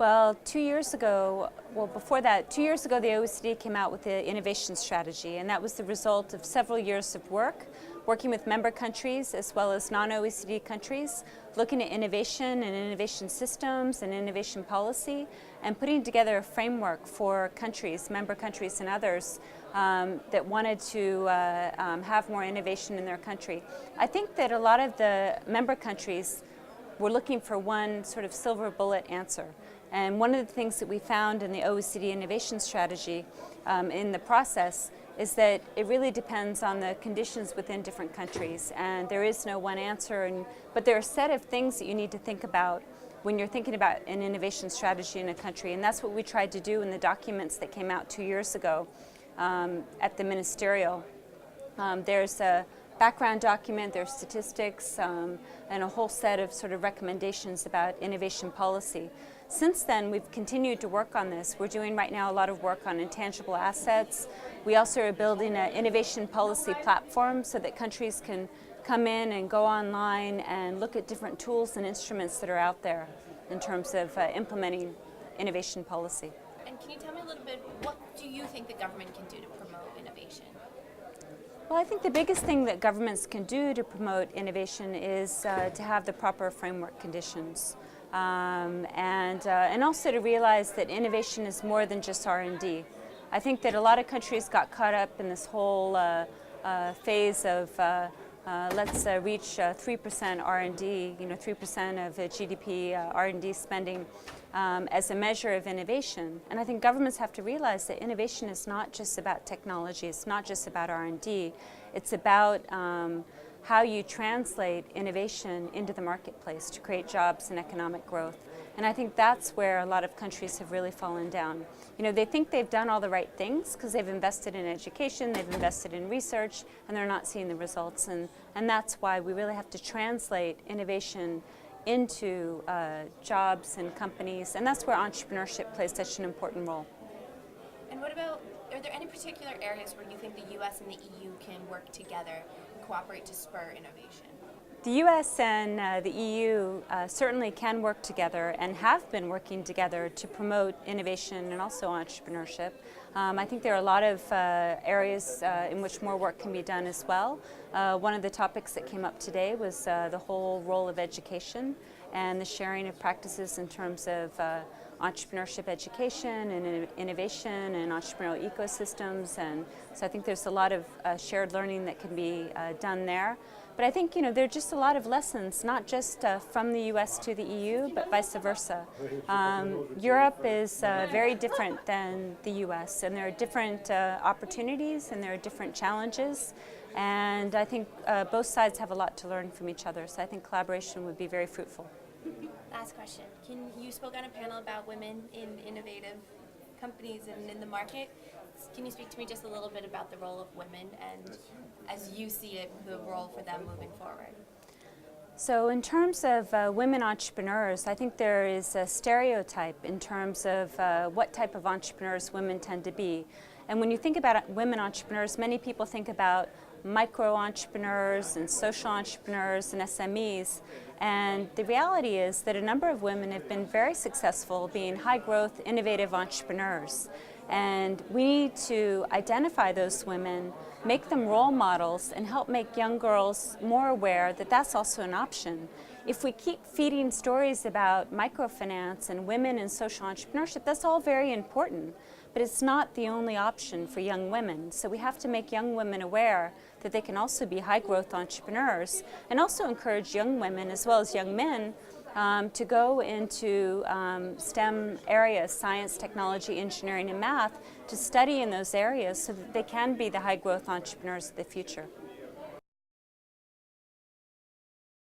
Well, 2 years ago, before that, 2 years ago the OECD came out with the innovation strategy, and that was the result of several years of working with member countries as well as non-OECD countries, looking at innovation and innovation systems and innovation policy, and putting together a framework for countries, member countries and others, that wanted to have more innovation in their country. I think that a lot of the member countries were looking for one sort of silver bullet answer. And one of the things that we found in the OECD innovation strategy in the process is that it really depends on the conditions within different countries, and there is no one answer, but there are a set of things that you need to think about when you're thinking about an innovation strategy in a country, and that's what we tried to do in the documents that came out 2 years ago at the ministerial. There's a background document, there's statistics, and a whole set of sort of recommendations about innovation policy. Since then, we've continued to work on this. We're doing right now a lot of work on intangible assets. We also are building an innovation policy platform so that countries can come in and go online and look at different tools and instruments that are out there in terms of implementing innovation policy. And can you tell me a little bit, what do you think the government can do to promote innovation? Well, I think the biggest thing that governments can do to promote innovation is to have the proper framework conditions. And also to realize that innovation is more than just R&D. I think that a lot of countries got caught up in this whole phase of let's reach 3% R&D, 3% of GDP R&D spending as a measure of innovation. And I think governments have to realize that innovation is not just about technology, it's not just about R&D, it's about how you translate innovation into the marketplace to create jobs and economic growth. And I think that's where a lot of countries have really fallen down. They think they've done all the right things because they've invested in education, they've invested in research, and they're not seeing the results. And that's why we really have to translate innovation into jobs and companies, and that's where entrepreneurship plays such an important role. And what about, are there any particular areas where you think the U.S. and the EU can work together and cooperate to spur innovation? The U.S. and the EU certainly can work together and have been working together to promote innovation and also entrepreneurship. I think there are a lot of areas in which more work can be done as well. One of the topics that came up today was the whole role of education and the sharing of practices in terms of entrepreneurship education and innovation and entrepreneurial ecosystems. And so I think there's a lot of shared learning that can be done there. But I think there are just a lot of lessons, not just from the U.S. to the EU, but vice versa. Europe is very different than the U.S., and there are different opportunities and there are different challenges. And I think both sides have a lot to learn from each other, so I think collaboration would be very fruitful. Last question. You spoke on a panel about women in innovative companies and in the market. Can you speak to me just a little bit about the role of women and, as you see it, the role for them moving forward? So in terms of women entrepreneurs, I think there is a stereotype in terms of what type of entrepreneurs women tend to be. And when you think about women entrepreneurs, many people think about micro-entrepreneurs and social entrepreneurs and SMEs. And the reality is that a number of women have been very successful being high-growth, innovative entrepreneurs. And we need to identify those women, make them role models, and help make young girls more aware that that's also an option. If we keep feeding stories about microfinance and women in social entrepreneurship, that's all very important, but it's not the only option for young women. So we have to make young women aware that they can also be high-growth entrepreneurs, and also encourage young women as well as young men to go into STEM areas, science, technology, engineering, and math, to study in those areas so that they can be the high-growth entrepreneurs of the future.